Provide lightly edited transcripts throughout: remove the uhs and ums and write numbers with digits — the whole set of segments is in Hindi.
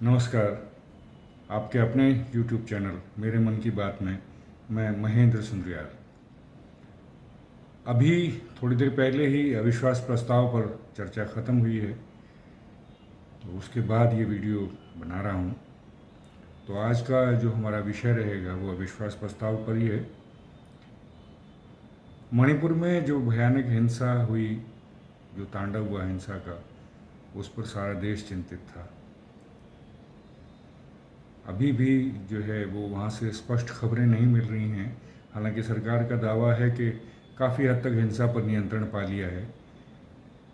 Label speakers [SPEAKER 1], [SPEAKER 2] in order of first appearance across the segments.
[SPEAKER 1] नमस्कार। आपके अपने YouTube चैनल मेरे मन की बात में मैं महेंद्र सुंदरियाल। अभी थोड़ी देर पहले ही अविश्वास प्रस्ताव पर चर्चा ख़त्म हुई है, तो उसके बाद ये वीडियो बना रहा हूँ। तो आज का जो हमारा विषय रहेगा वो अविश्वास प्रस्ताव पर ही है। मणिपुर में जो भयानक हिंसा हुई, जो तांडव हुआ हिंसा का, उस पर सारा देश चिंतित था। अभी भी जो है वो वहाँ से स्पष्ट खबरें नहीं मिल रही हैं। हालांकि सरकार का दावा है कि काफ़ी हद तक हिंसा पर नियंत्रण पा लिया है,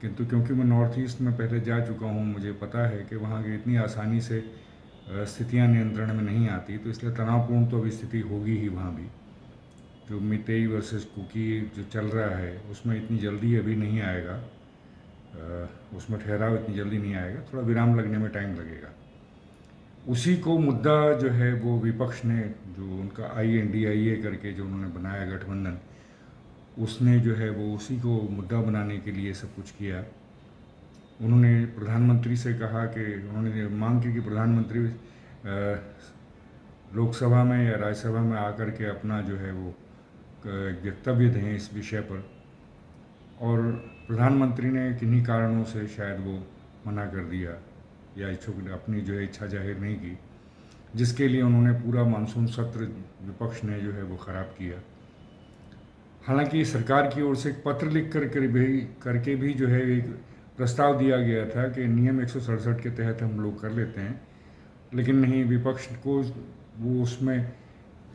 [SPEAKER 1] किंतु क्योंकि मैं नॉर्थ ईस्ट में पहले जा चुका हूँ, मुझे पता है कि वहाँ की इतनी आसानी से स्थितियाँ नियंत्रण में नहीं आती। तो इसलिए तनावपूर्ण तो अभी स्थिति होगी ही वहाँ भी। जो मितेई वर्सेस कुकी जो चल रहा है उसमें इतनी जल्दी अभी नहीं आएगा, उसमें ठहराव इतनी जल्दी नहीं आएगा, थोड़ा विराम लगने में टाइम लगेगा। उसी को मुद्दा जो है वो विपक्ष ने, जो उनका INDIA करके जो उन्होंने बनाया गठबंधन, उसने जो है वो उसी को मुद्दा बनाने के लिए सब कुछ किया। उन्होंने प्रधानमंत्री से कहा कि उन्होंने मांग की कि प्रधानमंत्री लोकसभा में या राज्यसभा में आकर के अपना जो है वो वक्तव्य दें इस विषय पर। और प्रधानमंत्री ने किन्हीं कारणों से शायद वो मना कर दिया या इच्छुक अपनी जो है इच्छा जाहिर नहीं की, जिसके लिए उन्होंने पूरा मानसून सत्र विपक्ष ने जो है वो ख़राब किया। हालांकि सरकार की ओर से एक पत्र लिख करके भी जो है एक प्रस्ताव दिया गया था कि नियम 167 के तहत हम लोग कर लेते हैं, लेकिन नहीं, विपक्ष को वो उसमें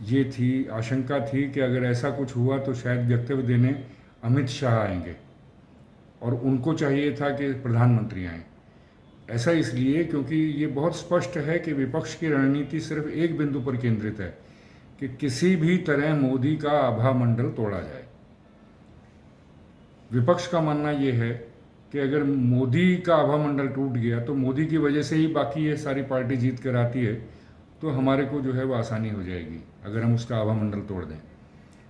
[SPEAKER 1] ये थी, आशंका थी कि अगर ऐसा कुछ हुआ तो शायद वक्तव्य देने अमित शाह आएंगे और उनको चाहिए था कि प्रधानमंत्री आएँ। ऐसा इसलिए क्योंकि ये बहुत स्पष्ट है कि विपक्ष की रणनीति सिर्फ एक बिंदु पर केंद्रित है कि किसी भी तरह मोदी का आभा मंडल तोड़ा जाए। विपक्ष का मानना ये है कि अगर मोदी का आभा मंडल टूट गया तो मोदी की वजह से ही बाकी ये सारी पार्टी जीत कर आती है, तो हमारे को जो है वो आसानी हो जाएगी अगर हम उसका आभा मंडल तोड़ दें।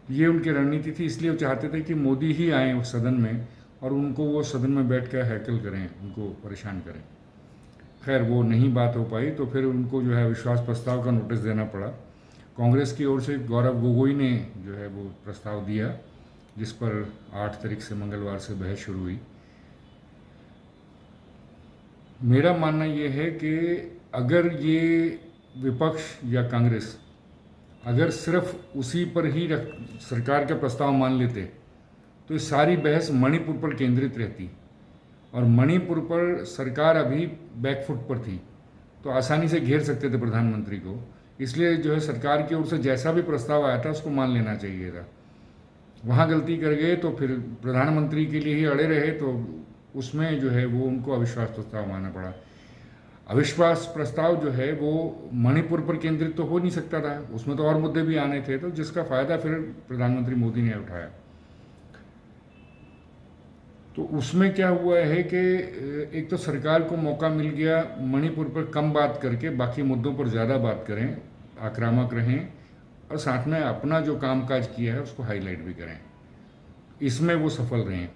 [SPEAKER 1] ये उनकी रणनीति थी, इसलिए वो चाहते थे कि मोदी ही आए उस सदन में और उनको वो सदन में बैठ कर हैकल करें, उनको परेशान करें। खैर वो नहीं बात हो पाई, तो फिर उनको जो है विश्वास प्रस्ताव का नोटिस देना पड़ा। कांग्रेस की ओर से गौरव गोगोई ने जो है वो प्रस्ताव दिया, जिस पर 8 तारीख से मंगलवार से बहस शुरू हुई। मेरा मानना ये है कि अगर ये विपक्ष या कांग्रेस अगर सिर्फ उसी पर ही सरकार का प्रस्ताव मान लेते तो ये सारी बहस मणिपुर पर केंद्रित रहती, और मणिपुर पर सरकार अभी बैकफुट पर थी, तो आसानी से घेर सकते थे प्रधानमंत्री को। इसलिए जो है सरकार की ओर से जैसा भी प्रस्ताव आया था उसको मान लेना चाहिए था। वहाँ गलती कर गए तो फिर प्रधानमंत्री के लिए ही अड़े रहे, तो उसमें जो है वो उनको अविश्वास प्रस्ताव मानना पड़ा। अविश्वास प्रस्ताव जो है वो मणिपुर पर केंद्रित तो हो नहीं सकता था, उसमें तो और मुद्दे भी आने थे, तो जिसका फ़ायदा फिर प्रधानमंत्री मोदी ने उठाया। तो उसमें क्या हुआ है कि एक तो सरकार को मौका मिल गया मणिपुर पर कम बात करके बाकी मुद्दों पर ज़्यादा बात करें, आक्रामक रहें और साथ में अपना जो कामकाज किया है उसको हाईलाइट भी करें। इसमें वो सफल रहे।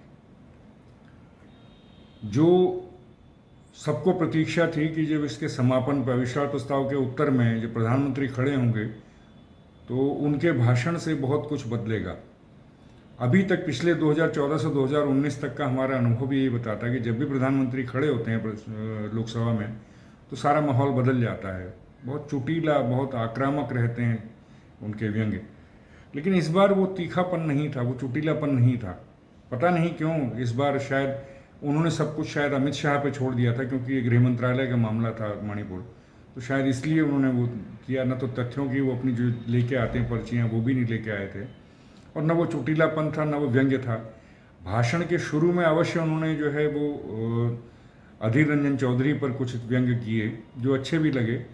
[SPEAKER 1] जो सबको प्रतीक्षा थी कि जब इसके समापन पर अविश्वास प्रस्ताव के उत्तर में जब प्रधानमंत्री खड़े होंगे तो उनके भाषण से बहुत कुछ बदलेगा। अभी तक पिछले 2014 से 2019 तक का हमारा अनुभव यही बताता है कि जब भी प्रधानमंत्री खड़े होते हैं लोकसभा में तो सारा माहौल बदल जाता है, बहुत चुटीला, बहुत आक्रामक रहते हैं उनके व्यंग्य। लेकिन इस बार वो तीखापन नहीं था, वो चुटीलापन नहीं था। पता नहीं क्यों इस बार शायद उन्होंने सब कुछ शायद अमित शाह पे छोड़ दिया था, क्योंकि ये गृह मंत्रालय का मामला था मणिपुर, तो शायद इसलिए उन्होंने वो किया। न तो तथ्यों की वो अपनी जो लेके आते हैं पर्चियाँ वो भी नहीं लेके आए थे, और न वो चुटीलापन था, न वो व्यंग्य था। भाषण के शुरू में अवश्य उन्होंने जो है वो अधीर रंजन चौधरी पर कुछ व्यंग्य किए जो अच्छे भी लगे,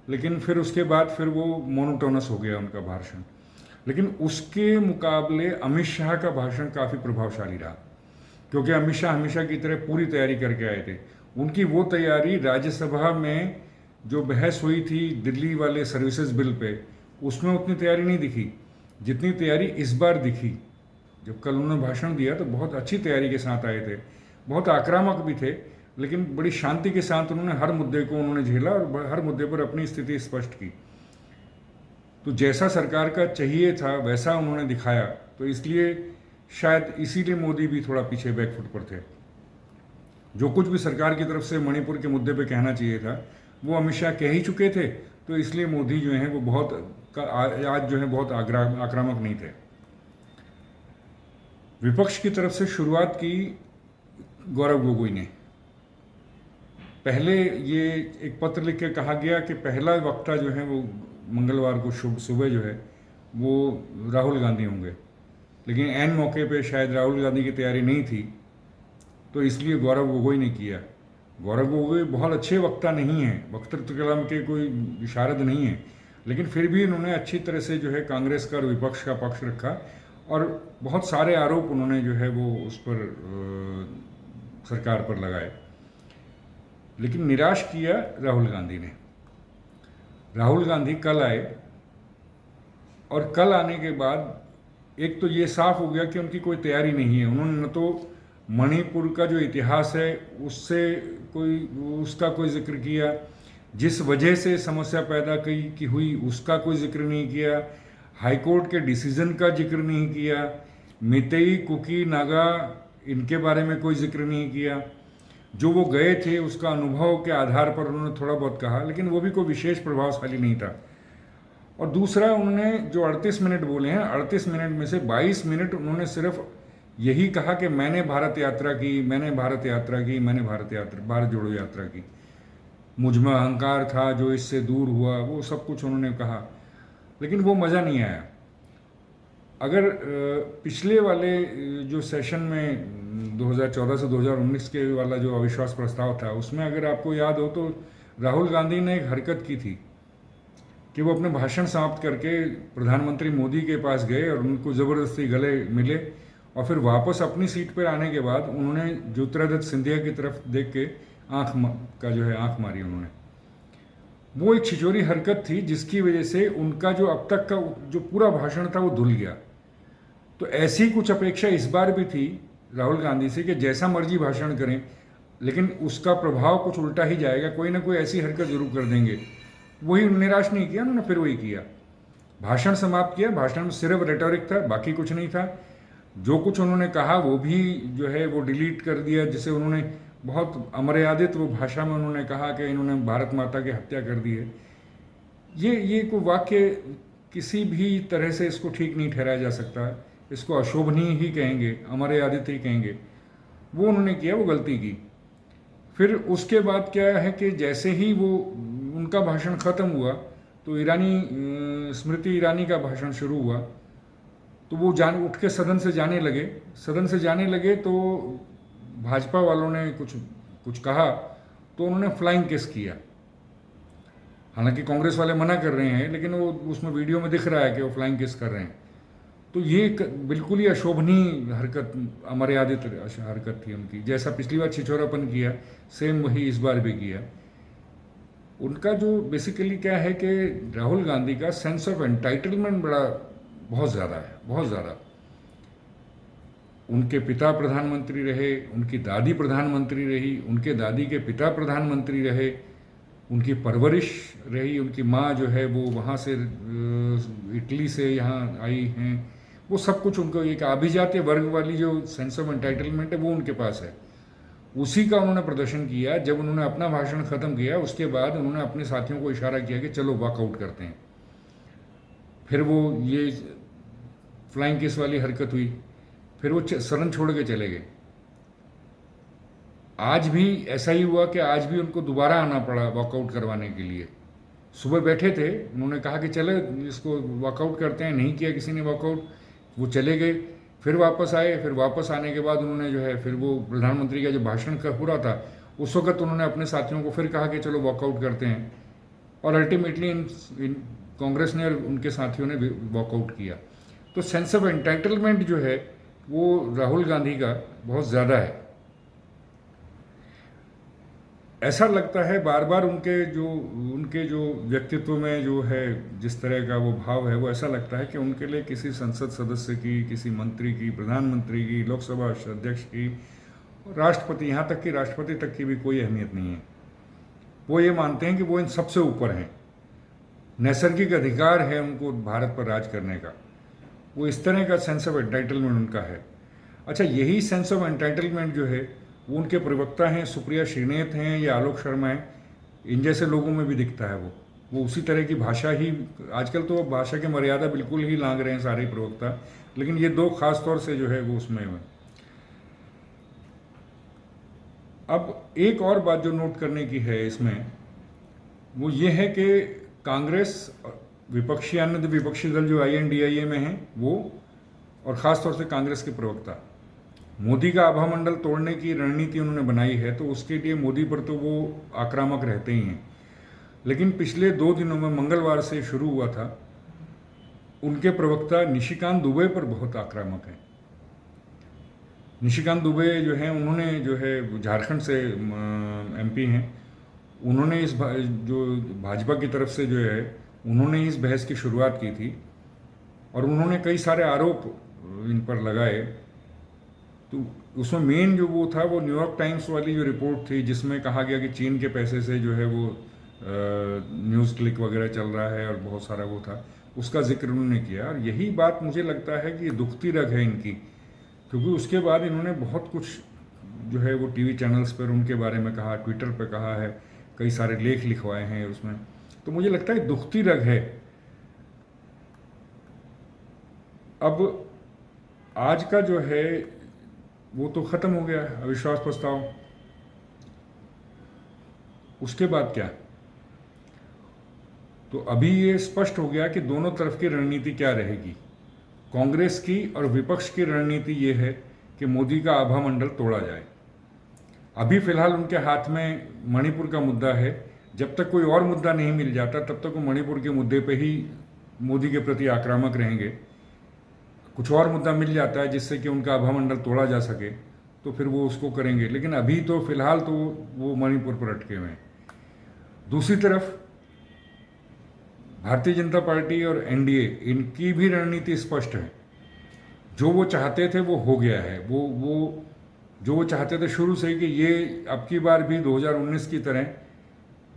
[SPEAKER 1] लेकिन फिर उसके बाद फिर वो मोनोटोनस हो गया उनका भाषण। लेकिन उसके मुकाबले अमित शाह का भाषण काफ़ी प्रभावशाली रहा, क्योंकि अमित शाह हमेशा की तरह पूरी तैयारी करके आए थे। उनकी वो तैयारी राज्यसभा में जो बहस हुई थी दिल्ली वाले सर्विसेज बिल पे, उसमें उतनी तैयारी नहीं दिखी जितनी तैयारी इस बार दिखी। जब कल उन्होंने भाषण दिया तो बहुत अच्छी तैयारी के साथ आए थे, बहुत आक्रामक भी थे, लेकिन बड़ी शांति के साथ उन्होंने हर मुद्दे को उन्होंने झेला और हर मुद्दे पर अपनी स्थिति स्पष्ट की। तो जैसा सरकार का चाहिए था वैसा उन्होंने दिखाया, तो इसलिए शायद इसीलिए मोदी भी थोड़ा पीछे बैकफुट पर थे। जो कुछ भी सरकार की तरफ से मणिपुर के मुद्दे पे कहना चाहिए था वो अमित शाह कह ही चुके थे, तो इसलिए मोदी जो हैं वो आज जो है बहुत आक्रामक नहीं थे। विपक्ष की तरफ से शुरुआत की गौरव गोगोई ने। पहले ये एक पत्र लिख के कहा गया कि पहला वक्ता जो है वो मंगलवार को सुबह जो है वो राहुल गांधी होंगे, लेकिन ऐन मौके पे शायद राहुल गांधी की तैयारी नहीं थी, तो इसलिए गौरव गोगोई ने किया। गौरव गोगोई बहुत अच्छे वक्ता नहीं हैं, वक्तृत्व कला के कोई विशारद नहीं है, लेकिन फिर भी उन्होंने अच्छी तरह से जो है कांग्रेस का और विपक्ष का पक्ष रखा और बहुत सारे आरोप उन्होंने जो है वो उस पर सरकार पर लगाए, लेकिन निराश किया राहुल गांधी ने। राहुल गांधी कल आए और कल आने के बाद एक तो ये साफ हो गया कि उनकी कोई तैयारी नहीं है। उन्होंने न तो मणिपुर का जो इतिहास है उसका कोई जिक्र किया, जिस वजह से समस्या पैदा की हुई उसका कोई जिक्र नहीं किया, हाईकोर्ट के डिसीजन का जिक्र नहीं किया, मितेई, कुकी, नागा इनके बारे में कोई जिक्र नहीं किया। जो वो गए थे उसका अनुभव के आधार पर उन्होंने थोड़ा बहुत कहा, लेकिन वो भी कोई विशेष प्रभावशाली नहीं था। और दूसरा, उन्होंने जो 38 मिनट बोले हैं, 38 मिनट में से 22 मिनट उन्होंने सिर्फ यही कहा कि मैंने भारत यात्रा की, मैंने भारत यात्रा की, मैंने भारत जोड़ो यात्रा की, मुझ में अहंकार था जो इससे दूर हुआ, वो सब कुछ उन्होंने कहा, लेकिन वो मज़ा नहीं आया। अगर पिछले वाले जो सेशन में 2014 से 2019 के वाला जो अविश्वास प्रस्ताव था, उसमें अगर आपको याद हो तो राहुल गांधी ने एक हरकत की थी कि वो अपने भाषण समाप्त करके प्रधानमंत्री मोदी के पास गए और उनको ज़बरदस्ती गले मिले और फिर वापस अपनी सीट पर आने के बाद उन्होंने ज्योतिरादित्य सिंधिया की तरफ देख के आँख मारी उन्होंने। वो एक छिचोरी हरकत थी जिसकी वजह से उनका जो अब तक का जो पूरा भाषण था वो धुल गया। तो ऐसी कुछ अपेक्षा इस बार भी थी राहुल गांधी से कि जैसा मर्जी भाषण करें, लेकिन उसका प्रभाव कुछ उल्टा ही जाएगा, कोई ना कोई ऐसी हरकत जरूर कर देंगे। वही निराश नहीं किया उन्होंने, फिर वही किया, भाषण समाप्त किया। भाषण में सिर्फ रेटोरिक था, बाकी कुछ नहीं था। जो कुछ उन्होंने कहा वो भी जो है वो डिलीट कर दिया, जिसे उन्होंने बहुत अमर्यादित वो भाषा में उन्होंने कहा कि इन्होंने भारत माता की हत्या कर दी है। ये कोई वाक्य किसी भी तरह से इसको ठीक नहीं ठहराया जा सकता, इसको अशोभनीय ही कहेंगे, अमर्यादित ही कहेंगे। वो उन्होंने किया, वो गलती की। फिर उसके बाद क्या है कि जैसे ही वो उनका भाषण ख़त्म हुआ तो स्मृति ईरानी का भाषण शुरू हुआ, तो वो उठ के सदन से जाने लगे तो भाजपा वालों ने कुछ कहा तो उन्होंने फ्लाइंग किस किया। हालांकि कांग्रेस वाले मना कर रहे हैं, लेकिन वो उसमें वीडियो में दिख रहा है कि वो फ्लाइंग किस कर रहे हैं। तो ये बिल्कुल ही अशोभनीय हरकत, अमर्यादित हरकत थी उनकी। जैसा पिछली बार छिछोरापन किया, सेम वही इस बार भी किया। उनका जो बेसिकली क्या है कि राहुल गांधी का सेंस ऑफ एंटाइटलमेंट बहुत ज़्यादा है, बहुत ज़्यादा। उनके पिता प्रधानमंत्री रहे, उनकी दादी प्रधानमंत्री रही, उनके दादी के पिता प्रधानमंत्री रहे, उनकी परवरिश रही, उनकी माँ जो है वो वहाँ से इटली से यहाँ आई हैं, वो सब कुछ उनको एक अभिजात्य वर्ग वाली जो सेंस ऑफ एंटाइटलमेंट है वो उनके पास है। उसी का उन्होंने प्रदर्शन किया। जब उन्होंने अपना भाषण ख़त्म किया उसके बाद उन्होंने अपने साथियों को इशारा किया कि चलो वॉकआउट करते हैं। फिर वो ये फ्लाइंग किस वाली हरकत हुई, फिर वो सदन छोड़ के चले गए। आज भी ऐसा ही हुआ कि आज भी उनको दोबारा आना पड़ा वॉकआउट करवाने के लिए। सुबह बैठे थे, उन्होंने कहा कि चले इसको वॉकआउट करते हैं, नहीं किया किसी ने वॉकआउट, वो चले गए। फिर वापस आए, फिर वापस आने के बाद उन्होंने जो है फिर वो प्रधानमंत्री का जो भाषण हो रहा था उस वक्त उन्होंने अपने साथियों को फिर कहा कि चलो वॉकआउट करते हैं, और अल्टीमेटली कांग्रेस ने और उनके साथियों ने वॉकआउट किया। तो सेंस ऑफ एंटाइटलमेंट जो है वो राहुल गांधी का बहुत ज़्यादा है। ऐसा लगता है बार बार उनके जो व्यक्तित्व में जो है जिस तरह का वो भाव है, वो ऐसा लगता है कि उनके लिए किसी संसद सदस्य की, किसी मंत्री की, प्रधानमंत्री की, लोकसभा अध्यक्ष की राष्ट्रपति, यहाँ तक कि राष्ट्रपति तक की भी कोई अहमियत नहीं है। वो ये मानते हैं कि वो इन सबसे ऊपर हैं, नैसर्गिक अधिकार है उनको भारत पर राज करने का। वो इस तरह का सेंस ऑफ एंटाइटलमेंट उनका है। अच्छा, यही सेंस ऑफ एंटाइटलमेंट जो है वो उनके प्रवक्ता हैं, सुप्रिया श्रीनेत हैं या आलोक शर्मा हैं, इन जैसे लोगों में भी दिखता है। वो उसी तरह की भाषा ही, आजकल तो भाषा की मर्यादा बिल्कुल ही लांघ रहे हैं सारे प्रवक्ता, लेकिन ये दो खास तौर से जो है वो उसमें है। अब एक और बात जो नोट करने की है इसमें, वो ये है कि कांग्रेस, विपक्षी, अन्य विपक्षी दल जो INDIA में हैं वो, और ख़ास तौर से कांग्रेस के प्रवक्ता, मोदी का आभा मंडल तोड़ने की रणनीति उन्होंने बनाई है, तो उसके लिए मोदी पर तो वो आक्रामक रहते ही हैं। लेकिन पिछले 2 दिनों में, मंगलवार से शुरू हुआ था, उनके प्रवक्ता निशिकांत दुबे पर बहुत आक्रामक हैं। निशिकांत दुबे जो हैं, उन्होंने जो है झारखंड से MP हैं, उन्होंने इस जो भाजपा की तरफ से जो है उन्होंने इस बहस की शुरुआत की थी और उन्होंने कई सारे आरोप इन पर लगाए। तो उसमें मेन जो वो था, वो न्यूयॉर्क टाइम्स वाली जो रिपोर्ट थी जिसमें कहा गया कि चीन के पैसे से जो है वो न्यूज़ क्लिक वगैरह चल रहा है और बहुत सारा वो था, उसका जिक्र उन्होंने किया। और यही बात मुझे लगता है कि दुखती रग है इनकी, क्योंकि उसके बाद इन्होंने बहुत कुछ जो है वो TV चैनल्स पर उनके बारे में कहा, ट्विटर पर कहा है, कई सारे लेख लिखवाए हैं उसमें। तो मुझे लगता है दुखती रग है। अब आज का जो है वो तो ख़त्म हो गया है अविश्वास प्रस्ताव। उसके बाद क्या? तो अभी ये स्पष्ट हो गया कि दोनों तरफ की रणनीति क्या रहेगी। कांग्रेस की और विपक्ष की रणनीति ये है कि मोदी का आभा मंडल तोड़ा जाए। अभी फिलहाल उनके हाथ में मणिपुर का मुद्दा है। जब तक कोई और मुद्दा नहीं मिल जाता तब तक वो मणिपुर के मुद्दे पे ही मोदी के प्रति आक्रामक रहेंगे। कुछ और मुद्दा मिल जाता है जिससे कि उनका आभा मंडल तोड़ा जा सके तो फिर वो उसको करेंगे, लेकिन अभी तो फिलहाल तो वो मणिपुर पर अटके हुए हैं। दूसरी तरफ भारतीय जनता पार्टी और NDA, इनकी भी रणनीति स्पष्ट है। जो वो चाहते थे वो हो गया है। वो जो वो चाहते थे शुरू से कि ये अब की बार भी 2019 की तरह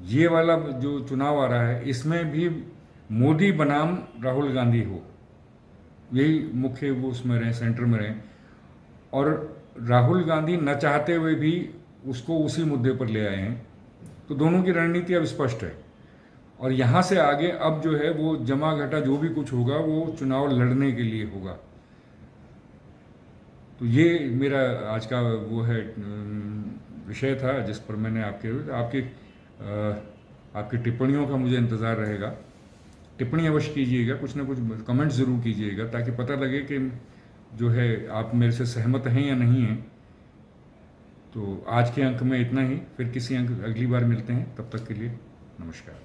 [SPEAKER 1] ये वाला जो चुनाव आ रहा है इसमें भी मोदी बनाम राहुल गांधी हो, यही मुख्य वो उसमें रहें, सेंटर में रहें। और राहुल गांधी न चाहते हुए भी उसको उसी मुद्दे पर ले आए हैं। तो दोनों की रणनीति अब स्पष्ट है और यहाँ से आगे अब जो है वो जमा घटा जो भी कुछ होगा वो चुनाव लड़ने के लिए होगा। तो ये मेरा आज का वो है विषय था जिस पर मैंने आपकी टिप्पणियों का मुझे इंतज़ार रहेगा। टिप्पणी अवश्य कीजिएगा, कुछ ना कुछ कमेंट ज़रूर कीजिएगा ताकि पता लगे कि जो है आप मेरे से सहमत हैं या नहीं हैं। तो आज के अंक में इतना ही, फिर किसी अंक अगली बार मिलते हैं, तब तक के लिए नमस्कार।